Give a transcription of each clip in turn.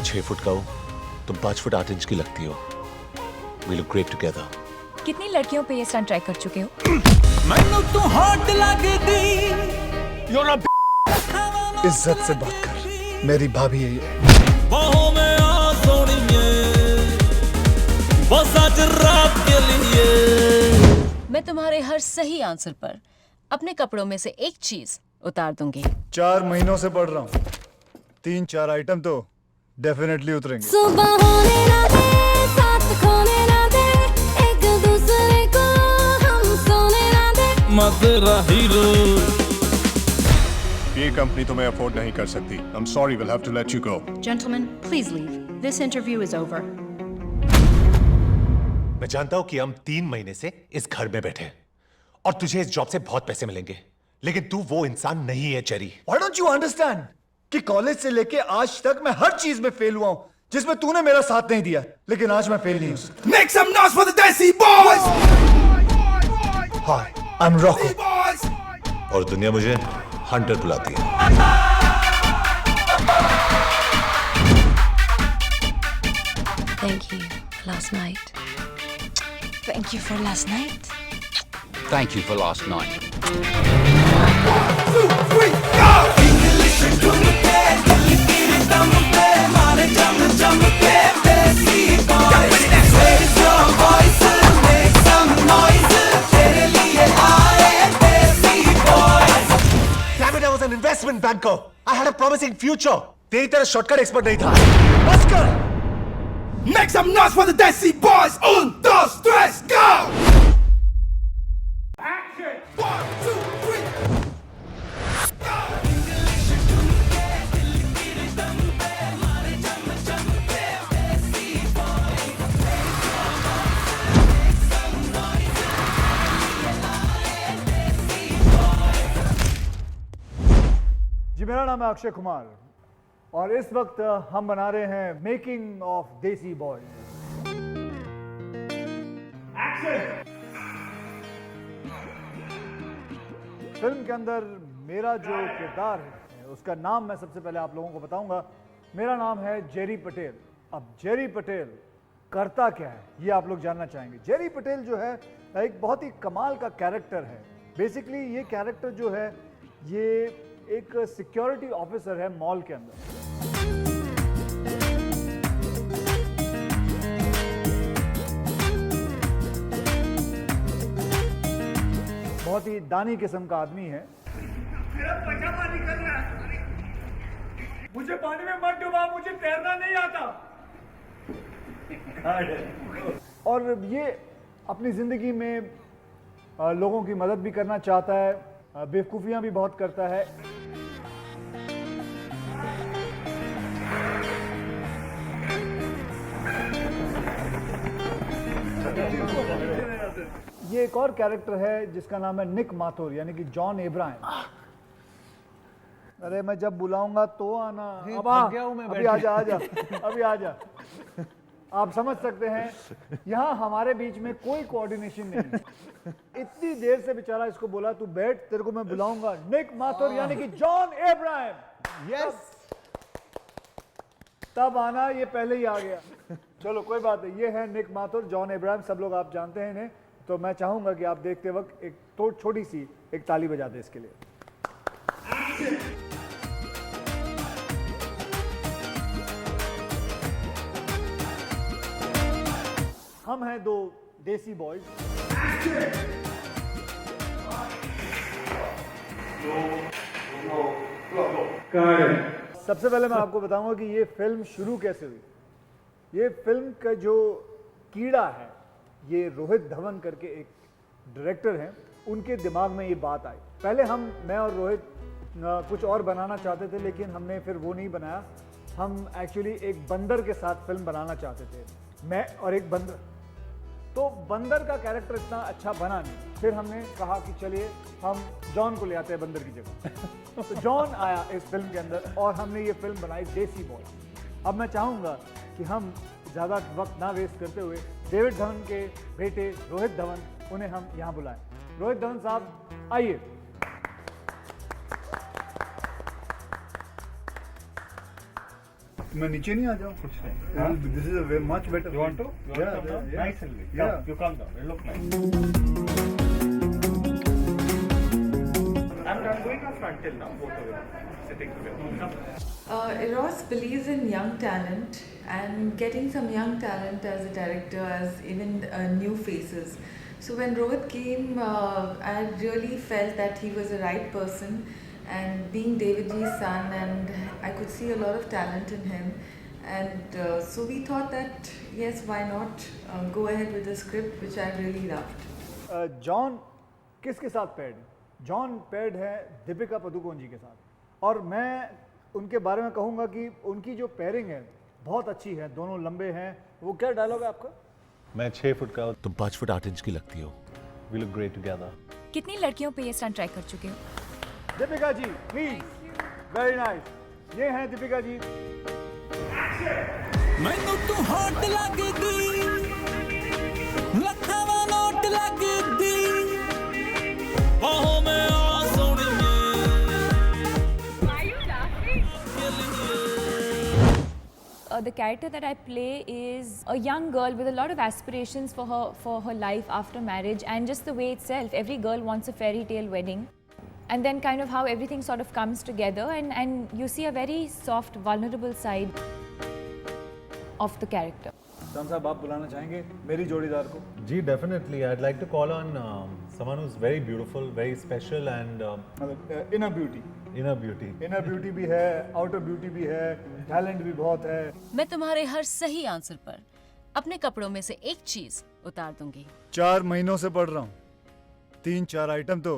6 foot का हूँ, तुम 5 फुट 8 इंच की लगती हो। We look great together. कितनी लड़कियों पे ये स्टंट ट्राई कर चुके हो? मैनू तू हॉट लगदी। You're a इज्जत से बात कर, मेरी भाभी है ये। बाहों में आ सोनिए, बस आज रात के लिए। मैं तुम्हारे हर सही आंसर पर अपने कपड़ों में से एक चीज उतार दूंगी। 4 महीनों से पढ़ रहा हूँ, 3-4 आइटम तो डेफिनेटली उतरेंगे। सुबह होने ना दे, साथ खोने ना दे, एक दूसरे को हम सोने ना दे। मैं तेरा हीरो। ये कंपनी तुम्हें अफोर्ड नहीं कर सकती। I'm sorry, we'll have to let you go. Gentlemen, please leave. This interview is over. मैं जानता हूँ कि हम 3 महीने से इस घर में बैठे हैं और तुझे इस जॉब से बहुत पैसे मिलेंगे, लेकिन तू वो इंसान नहीं है Jerry. Why don't you understand कि कॉलेज से लेके आज तक मैं हर चीज में फेल हुआ हूँ जिसमें तूने मेरा साथ नहीं दिया, लेकिन आज मैं फेल नहीं हूँ। Make some noise for the Desi Boys. Hi, I'm Rocco. और दुनिया मुझे हंटर बुलाती है। Thank you for last night. Thank you for last night. Thank you for last night. Damn it, I was an investment banker. I had a promising future. तेरी तरह shortcut expert नहीं था। बस कर। Make some noise for the Desi Boys. 1, 2, 3, go. Action. 1, 2, 3. जी, मेरा नाम है अक्षय कुमार और इस वक्त हम बना रहे हैं मेकिंग ऑफ देसी बॉय। फिल्म के अंदर मेरा जो किरदार है उसका नाम मैं सबसे पहले आप लोगों को बताऊंगा। मेरा नाम है जेरी पटेल। अब जेरी पटेल करता क्या है ये आप लोग जानना चाहेंगे। जेरी पटेल जो है एक बहुत ही कमाल का कैरेक्टर है। बेसिकली ये कैरेक्टर जो है ये एक सिक्योरिटी ऑफिसर है मॉल के अंदर। बहुत ही दानी किस्म का आदमी है। मेरा पजामा निकल रहा है। मुझे पानी में मत डुबा, मुझे तैरना नहीं आता। और ये अपनी जिंदगी में लोगों की मदद भी करना चाहता है, बेवकूफियां भी बहुत करता है। ये एक और कैरेक्टर है जिसका नाम है निक माथुर यानी कि जॉन एब्राहम। अरे मैं जब बुलाऊंगा तो आना। अब अभी आजा अभी आजा। आप समझ सकते हैं यहाँ हमारे बीच में कोई कोऑर्डिनेशन नहीं है। इतनी देर से बेचारा इसको बोला तू बैठ, तेरे को मैं बुलाऊंगा। निक माथुर यानी कि जॉन एब्राहम। यस, तब आना, ये पहले ही आ गया। चलो कोई बात नहीं, ये है निक माथुर, जॉन एब्राहम, सब लोग आप जानते हैं इन्हें। तो मैं चाहूंगा कि आप देखते वक्त एक छोटी सी एक ताली बजा दे इसके लिए। हम हैं 2 देसी बॉयज। सबसे पहले मैं आपको बताऊंगा कि ये फिल्म शुरू कैसे हुई। ये फिल्म का जो कीड़ा है ये रोहित धवन करके एक डायरेक्टर हैं, उनके दिमाग में ये बात आई। पहले मैं और रोहित कुछ और बनाना चाहते थे लेकिन हमने फिर वो नहीं बनाया। हम एक्चुअली एक बंदर के साथ फिल्म बनाना चाहते थे, मैं और एक बंदर। तो बंदर का कैरेक्टर इतना अच्छा बना नहीं। फिर हमने कहा कि चलिए हम जॉन को ले आते हैं बंदर की जगह। तो जॉन आया इस फिल्म के अंदर और हमने ये फिल्म बनाई देसी बॉय। अब मैं चाहूँगा कि हम ज़्यादा वक्त ना वेस्ट करते हुए डेविड धवन के बेटे रोहित धवन, उन्हें हम यहाँ बुलाएं। रोहित धवन साहब आइए। मैं नीचे नहीं आ जाऊँ कुछ नहीं. This is a way much better. You want to? Nice. Yeah. You come down. It look nice. I'm doing a frontal now, both of them sitting together. Eros believes in young talent and getting some young talent as a director, as even new faces. So when Rohit came, I really felt that he was the right person, and being David G's son, and I could see a lot of talent in him, and so we thought that yes, why not go ahead with the script, which I really loved. John किसके साथ paid है? John paid है दीपिका पादुकोण जी के साथ, और मैं उनके बारे में कहूँगा कि उनकी जो पेयरिंग है बहुत अच्छी है. दोनों लंबे हैं. वो क्या डायलॉग है आपका? मैं 6 फुट का, तुम 5 फुट 8 इंच की लगती हो. We look great together. कितनी लड़कियों पे ये स्टंट ट्राई कर चुके हो? Deepika ji please. Very nice. ये हैं दीपिका जी. मैनू तू हॉट लगदी लखां नोट लगदी बाहों में आ सोहणीए. The character that I play is a young girl with a lot of aspirations for her life after marriage, and just the way itself, every girl wants a fairy tale wedding, and then kind of how everything sort of comes together, and you see a very soft, vulnerable side of the character. John साहब आप बुलाना चाहेंगे मेरी जोड़ीदार को? जी, definitely. I'd like to call on someone who's very beautiful, very special, and मतलब inner beauty. inner beauty. Inner beauty भी है, आउटर ब्यूटी भी है, टैलेंट भी बहुत है. मैं तुम्हारे हर सही आंसर पर अपने कपड़ों में से एक चीज उतार दूंगी. 4 महीनों से पढ़ रहा हूँ. 3-4 आइटम तो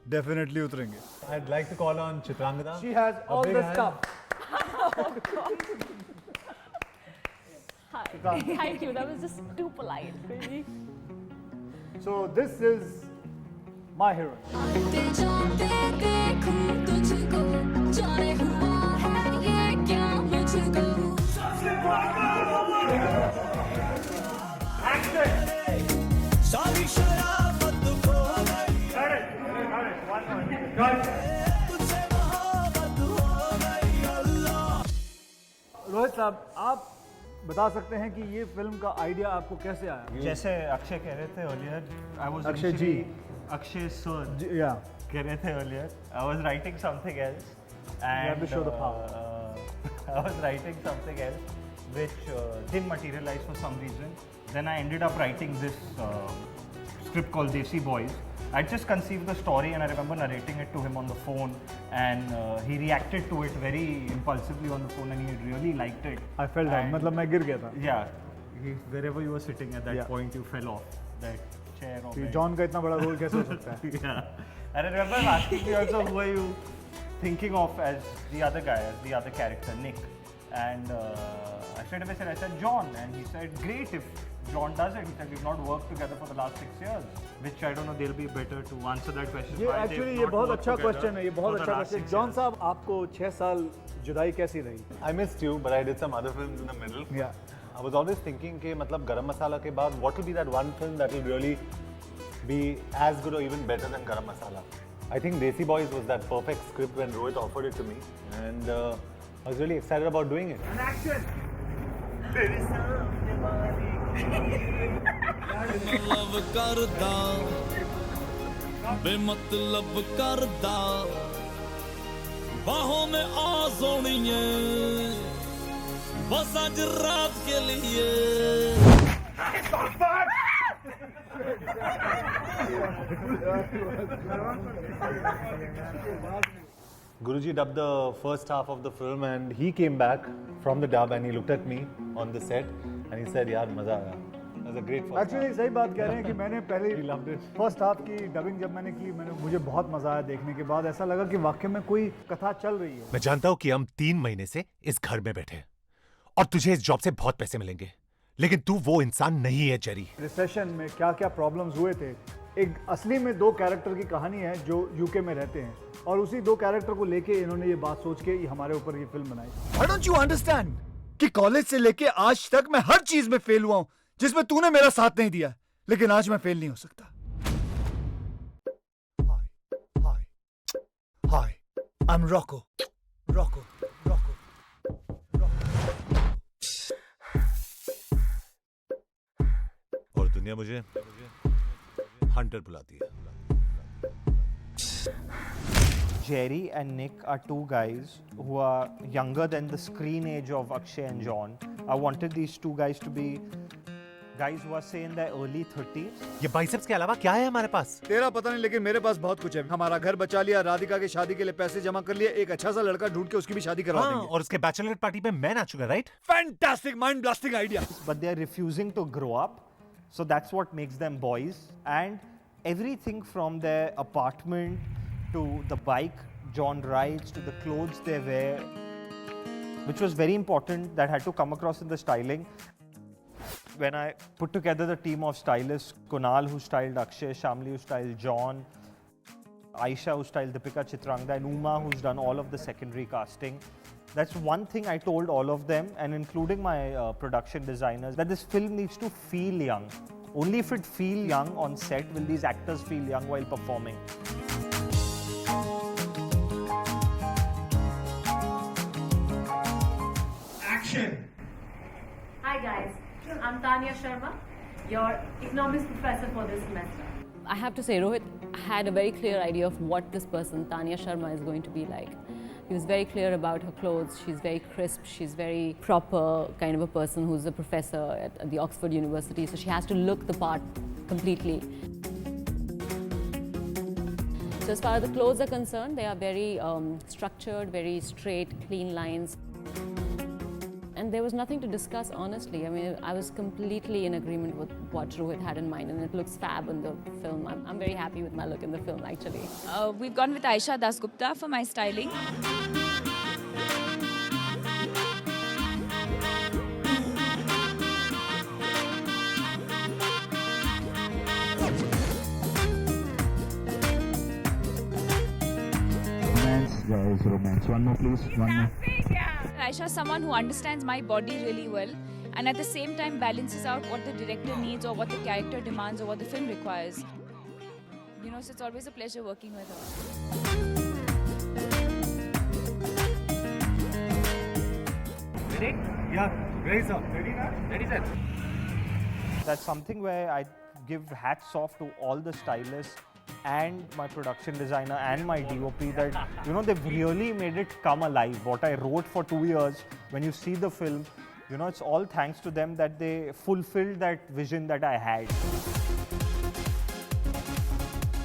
डेफिनेटली उतरेंगे. I'd like to call on Chitrangada. She has all big the hand. stuff. Thank you. That was just too polite. Really. So this is my heroine. आते जाते देखूं तुझको जाने हुआ है ये क्या मुझको. सारी शराफत खो गई तुझसे मोहब्बत हो गई. अल्लाह. रोहित साहब आप बता सकते हैं कि ये फिल्म का आइडिया आपको कैसे आया? जैसे अक्षय कह रहे थे earlier, I was Akshay ji. Akshay sir या कह रहे थे earlier, I was writing something else, and have to show the power. I was writing something else which didn't materialize for some reason. Then I ended up writing this script called Desi Boys. I just conceived the story, and I remember narrating it to him on the phone, and he reacted to it very impulsively on the phone, and he really liked it. I fell down. And- मतलब मैं गिर गया था. wherever you were sitting at that Yeah. point, you fell off that chair or कि bed. John का इतना बड़ा role कैसे हो सकता है? Yeah. And I remember asking me also, who are you thinking of as the other guy, as the other character, Nick? And I straight away said, John. And he said, great if John does it. He said, we've not worked together for the last 6 years. Which I don't know, they'll be better to answer that question. ये why they've actually ये not बहुत worked अच्छा together question है. ये बहुत for the अच्छा last question. 6 John years. साहब आपको 6 साल जुदाई कैसी रही? I missed you, but I did some other films in the middle. Yeah. I was always thinking कि मतलब गरम मसाला के बाद what will be that one film that will really be as good or even better than Garam Masala. I think Desi Boys was that perfect script when Rohit offered it to me, and I was really excited about doing it. Love करदा बेमतलब करदा बाहों में आ सोहणीए बस आज रात के लिए. Guruji dubbed the first half of the film, and he came back from the dub and he looked at me on the set and he said, "यार मजा आया." It was a great first actually half. सही बात कह रहे हैं कि मैंने पहले He loved it. First half की डबिंग जब मैंने की, मुझे बहुत मजा आया. देखने के बाद ऐसा लगा कि वाकई में कोई कथा चल रही है. मैं जानता हूँ कि हम 3 महीने से इस घर में बैठे हैं और तुझे इस जॉब से बहुत पैसे मिलेंगे, लेकिन तू वो इंसान नहीं है जेरी. रिसेशन में क्या क्या प्रॉब्लम्स हुए थे. एक असली में 2 कैरेक्टर की कहानी है जो यूके में रहते हैं, और उसी 2 कैरेक्टर को लेके इन्होंने ये बात सोच के हमारे ऊपर ये फिल्म बनाई. Why don't you understand कि कॉलेज से लेके आज तक मैं हर चीज में फेल हुआ हूं जिसमें तूने मेरा साथ नहीं दिया, लेकिन आज मैं फेल नहीं हो सकता. Hi, I'm Rocco. दुनिया मुझे हंटर बुलाती है. Jerry and Nick are two guys who are younger than the screen age of Akshay and John. I wanted these two guys to be guys who are say in their early 30s. ये biceps के अलावा क्या है हमारे पास? तेरा पता नहीं, लेकिन मेरे पास बहुत कुछ है. हमारा घर बचा लिया, राधिका की शादी के लिए पैसे जमा कर लिए, एक अच्छा सा लड़का ढूंढ के उसकी भी शादी करवा देंगे. और उसके बैचलर पार्टी में मैं नाचूंगा, right? Fantastic, mind blasting idea. But they are refusing to grow up. So that's what makes them boys. And everything from their apartment to the bike John rides to the clothes they wear, which was very important, that had to come across in the styling. When I put together the team of stylists, Kunal who styled Akshay, Shamli who styled John, Aisha who styled Deepika Chitrangda, and Uma who's done all of the secondary casting. That's one thing I told all of them, and including my production designers, that this film needs to feel young. Only if it feels young on set will these actors feel young while performing. Action! Hi guys, I'm Tanya Sharma, your economics professor for this semester. I have to say, Rohit had a very clear idea of what this person, Tanya Sharma, is going to be like. He was very clear about her clothes. She's very crisp. She's very proper kind of a person who's a professor at the Oxford University. So she has to look the part completely. So as far as the clothes are concerned, they are very structured, very straight, clean lines. And there was nothing to discuss, honestly. I mean, I was completely in agreement with what Rohit had in mind, and it looks fab in the film. I'm very happy with my look in the film, actually. We've gone with Aisha Dasgupta for my styling. Romance. One more, please. One more. Aisha is someone who understands my body really well and at the same time balances out what the director needs or what the character demands or what the film requires. You know, so it's always a pleasure working with her. Ready? Yeah, ready sir. Ready now? Ready sir. That's something where I give hats off to all the stylists and my production designer and my DOP, that, you know, they've really made it come alive. What I wrote for 2 years, when you see the film, you know, it's all thanks to them that they fulfilled that vision that I had.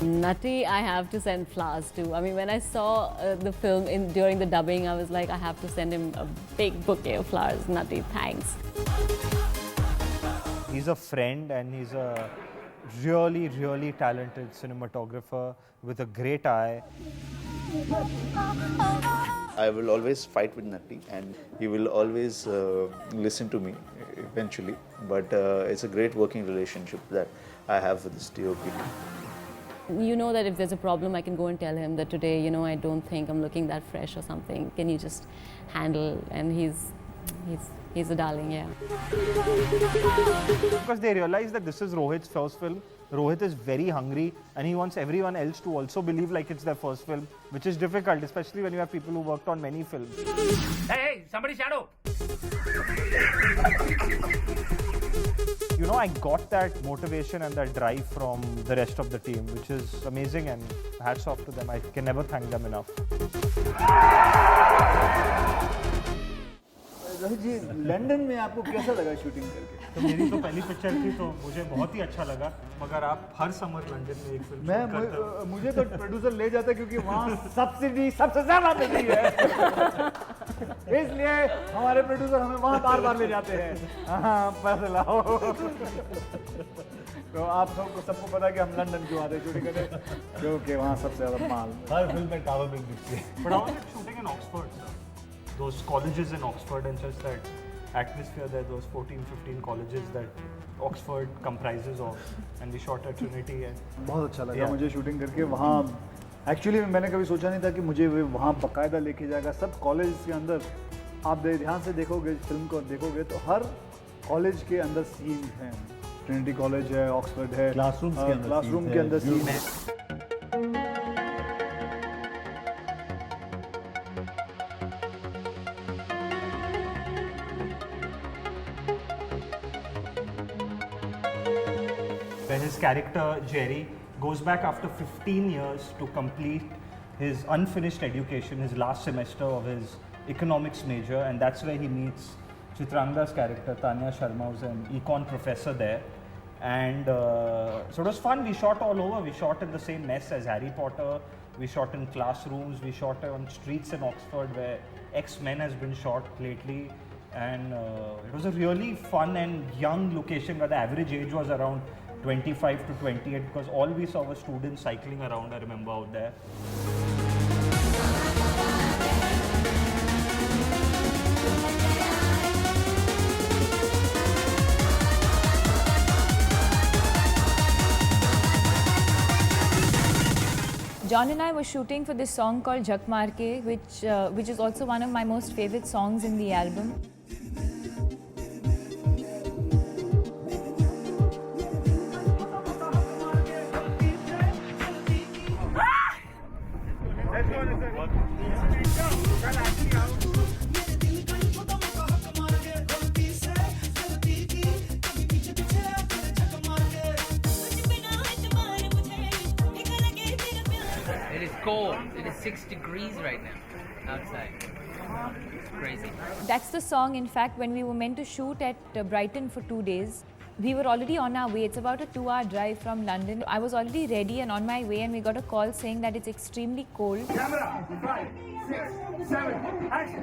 Nutty, I have to send flowers to. I mean, when I saw the film during the dubbing, I was like, I have to send him a big bouquet of flowers. Nutty, thanks. He's a friend and he's a really, really talented cinematographer with a great eye. I will always fight with Natti and he will always listen to me eventually. But it's a great working relationship that I have with this DOP. You know that if there's a problem, I can go and tell him that today, you know, I don't think I'm looking that fresh or something. Can you just handle? And he's a darling, yeah. Because they realize that this is Rohit's first film. Rohit is very hungry and he wants everyone else to also believe like it's their first film, which is difficult, especially when you have people who worked on many films. Hey, somebody shadow! You know, I got that motivation and that drive from the rest of the team, which is amazing, and hats off to them. I can never thank them enough. Rohit ji, London में आपको कैसा लगा shooting करके? तो मेरी तो पहली picture थी तो मुझे बहुत ही अच्छा लगा, मगर आप हर समर लंदन में एक फिल्म शूट करते हो। मुझे तो प्रोड्यूसर ले जाता है क्योंकि वहाँ सब्सिडी सबसे ज़्यादा मिलती है। इसलिए हमारे प्रोड्यूसर हमें वहाँ बार-बार ले जाते हैं। हाँ, पैसे लाओ। तो आप सबको पता है कि हम लंदन क्यों आते हैं शूटिंग करने, क्योंकि वहाँ सबसे ज़्यादा माल। हर फिल्म में टावर बिल दिखती है। But I was shooting in Oxford, sir. Those colleges in Oxford, and just that atmosphere there, those 14-15 colleges that Oxford comprises of, and we shot at Trinity. बहुत अच्छा लगा मुझे शूटिंग करके वहाँ। Actually मैंने कभी सोचा नहीं था कि मुझे वहाँ बाकायदा लेके जाएगा। सब कॉलेज के अंदर आप ध्यान से देखोगे, फिल्म को देखोगे तो हर कॉलेज के अंदर सीन हैं। ट्रिनिटी कॉलेज है, ऑक्सफोर्ड है, क्लासरूम के अंदर सीन है। where his character Jerry goes back after 15 years to complete his unfinished education, his last semester of his economics major, and that's where he meets Chitranga's character, Tanya Sharma, who's an econ professor there. And so it was fun. We shot all over. We shot in the same mess as Harry Potter. We shot in classrooms. We shot on streets in Oxford where X-Men has been shot lately. And it was a really fun and young location where the average age was around 25 to 28 because all we saw was students cycling around, I remember, out there. John and I were shooting for this song called Jak Maar Ke, which is also one of my most favorite songs in the album. It is cold. It is 6 degrees right now outside. It's crazy. That's the song, in fact, when we were meant to shoot at Brighton for 2 days. We were already on our way. It's about a 2-hour drive from London. I was already ready and on my way, and we got a call saying that it's extremely cold. Camera, 5, 6, 7, action!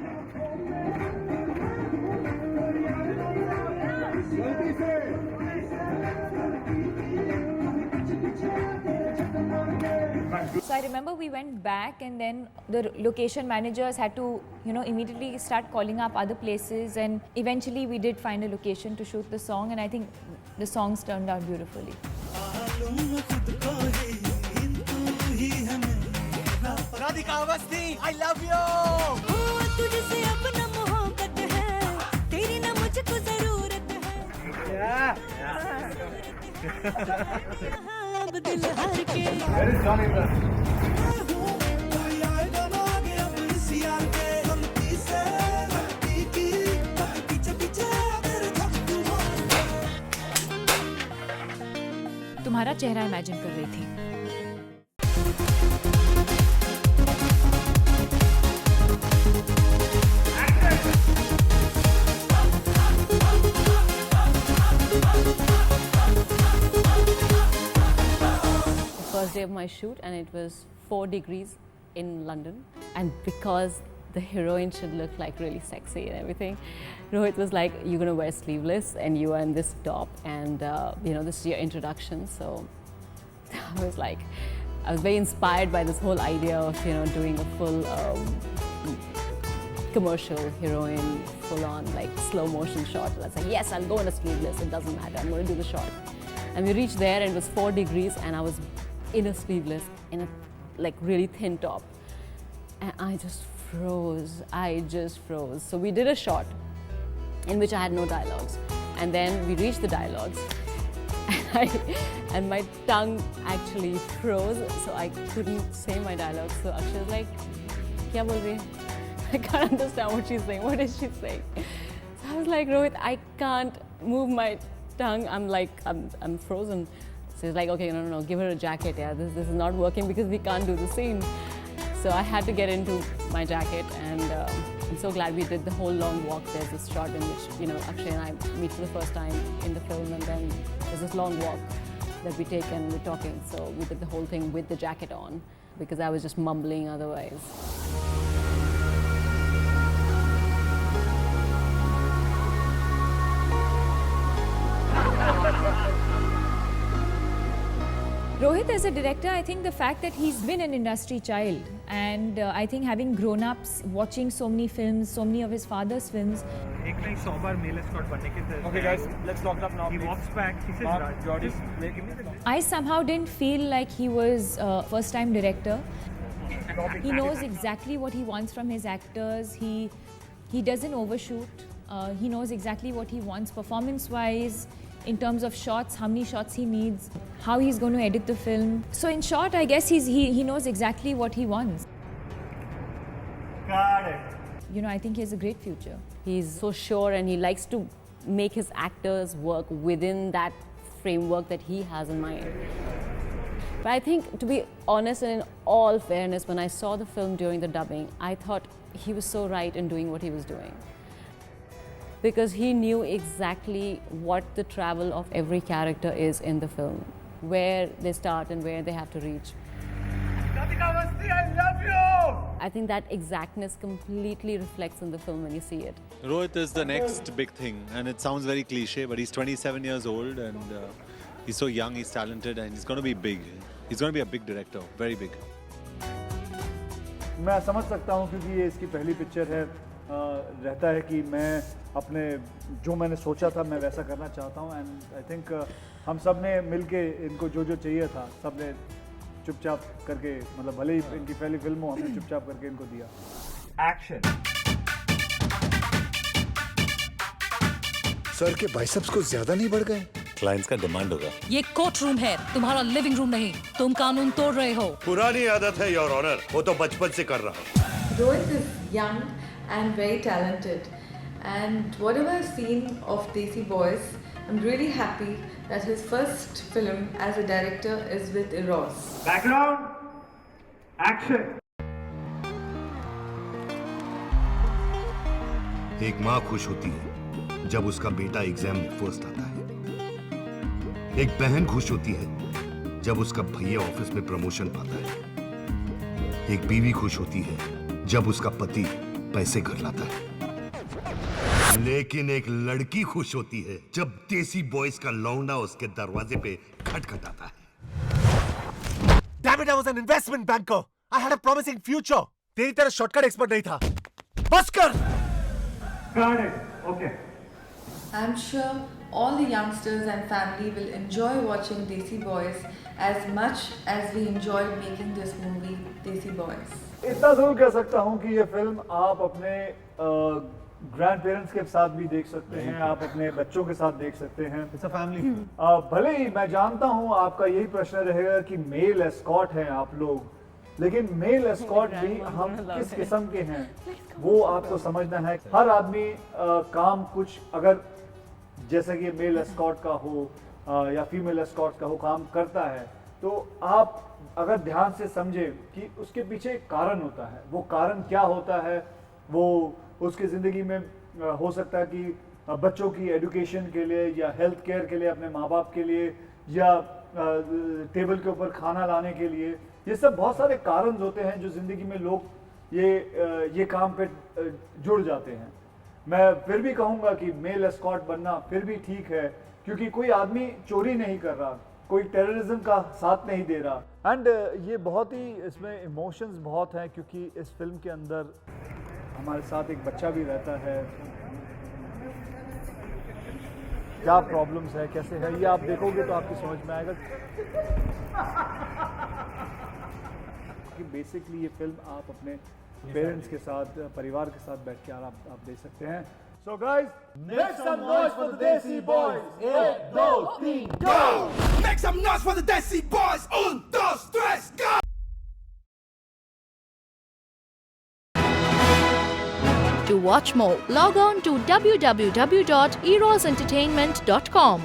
So I remember we went back, and then the location managers had to, immediately start calling up other places, and eventually we did find a location to shoot the song, and I think the songs turned out beautifully. Radhika Awasthi, I love you! Yeah. Where is Johnny Ibrahim? तुम्हारा चेहरा imagine कर रही थी. First day of my shoot, and it was 4 degrees in London, and because the heroine should look like really sexy and everything, Rohit was like, you're gonna wear sleeveless and you are in this top, and this is your introduction. So I was like, I was very inspired by this whole idea of doing a full commercial heroine, full on like slow motion shot. I was like, yes, I'll go in a sleeveless, it doesn't matter, I'm gonna do the shot. And we reached there and it was 4 degrees and I was in a sleeveless, in a like really thin top. And I just froze. So we did a shot in which I had no dialogues. And then we reached the dialogues and my tongue actually froze, so I couldn't say my dialogues. So Akshay was like, "Kya bol rahi?" I can't understand what she's saying. What is she saying? So I was like, Rohit, I can't move my tongue. I'm frozen. So he's like, okay, no, give her a jacket. Yeah, this is not working because we can't do the scene. So I had to get into my jacket, and I'm so glad we did the whole long walk. There's this shot in which Akshay and I meet for the first time in the film, and then there's this long walk that we take and we're talking. So we did the whole thing with the jacket on because I was just mumbling otherwise. Rohit, as a director, I think the fact that he's been an industry child, and I think having grown up watching so many films, so many of his father's films. Okay guys, let's lock up now. He walks back, he says, Mark, Jordy, I somehow didn't feel like he was a first-time director. He knows exactly what he wants from his actors. He doesn't overshoot. He knows exactly what he wants performance-wise, in terms of shots, how many shots he needs, how he's going to edit the film. So in short, I guess he knows exactly what he wants. Got it. I think he has a great future. He's so sure, and he likes to make his actors work within that framework that he has in mind. But I think, to be honest and in all fairness, when I saw the film during the dubbing, I thought he was so right in doing what he was doing. Because he knew exactly what the travel of every character is in the film, where they start and where they have to reach. I love you! I think that exactness completely reflects in the film when you see it. Rohit is the next big thing, and it sounds very cliche, but he's 27 years old and he's so young, he's talented, and he's going to be big. He's going to be a big director, very big. मैं समझ सकता हूँ क्योंकि ये इसकी पहली picture है, रहता है कि मैं अपने जो मैंने सोचा था मैं वैसा करना चाहता हूँ एंड आई थिंक हम सब ने मिलके इनको जो जो चाहिए था सब ने चुपचाप करके, मतलब भले ही इनकी पहली फिल्म हो, हमने चुपचाप करके इनको दिया। Action! सर के बाइसेप्स कुछ ज्यादा नहीं बढ़ गए? क्लाइंट्स का डिमांड होगा। ये कोर्ट रूम है, तुम्हारा लिविंग रूम नहीं। तुम कानून तोड़ रहे हो। पुरानी आदत है योर ऑनर, वो तो बचपन से कर रहा हूँ। Rohit is young and very talented, and whatever I've seen of Desi Boys, I'm really happy that his first film as a director is with Eros. Background! Action! एक माँ खुश होती है जब उसका बेटा एग्जाम में फर्स्ट आता है। एक बहन खुश होती है जब उसका भैया ऑफिस में प्रमोशन पाता है। एक बीवी खुश होती है जब उसका पति पैसे घर लाता है। लेकिन एक लड़की खुश होती है जब देसी बॉयज का लौंडा उसके दरवाजे पे खटखटाता है। Damn it, I was an investment banker. I had a promising future. तेरी तरह शॉर्टकट एक्सपर्ट नहीं था। बस कर। Got it. Okay. I'm sure all the youngsters and family will enjoy watching Desi Boys as much as we enjoyed making this movie, Desi Boys. इतना जरूर कह सकता हूँ कि ये फिल्म आप अपने ग्रैंड पेरेंट्स के साथ भी देख सकते हैं, आप अपने बच्चों के साथ देख सकते हैं। It's a family film. भले ही मैं जानता हूँ आपका यही प्रश्न रहेगा कि मेल एस्कॉट हैं आप लोग, लेकिन मेल एस्कॉट भी हम किस किस्म के हैं वो आपको समझना है। हर आदमी काम कुछ, अगर जैसे कि मेल एस्कॉट का हो या फीमेल एस्कॉट का हो, काम करता है, तो आप अगर ध्यान से समझे कि उसके पीछे एक कारण होता है। वो कारण क्या होता है, वो उसकी ज़िंदगी में हो सकता है कि बच्चों की एजुकेशन के लिए या हेल्थ केयर के लिए, अपने माँ बाप के लिए, या टेबल के ऊपर खाना लाने के लिए। ये सब बहुत सारे कारण होते हैं जो ज़िंदगी में लोग ये काम पे जुड़ जाते हैं। मैं फिर भी कहूँगा कि मेल एस्कॉट बनना फिर भी ठीक है, क्योंकि कोई आदमी चोरी नहीं कर रहा, कोई टेररिज्म का साथ नहीं दे रहा। एंड ये बहुत ही, इसमें इमोशंस बहुत हैं, क्योंकि इस फिल्म के अंदर हमारे साथ एक बच्चा भी रहता है। क्या प्रॉब्लम्स है, कैसे है, ये आप देखोगे तो आपकी समझ में आएगा कि बेसिकली ये फिल्म आप अपने पेरेंट्स के साथ, परिवार के साथ बैठ के आप देख सकते हैं। So guys, make some noise for the Desi Boys. 1, 2, 3, go! Make some noise for the Desi Boys. 1, 2, 3, go! To watch more, log on to www.erosentertainment.com.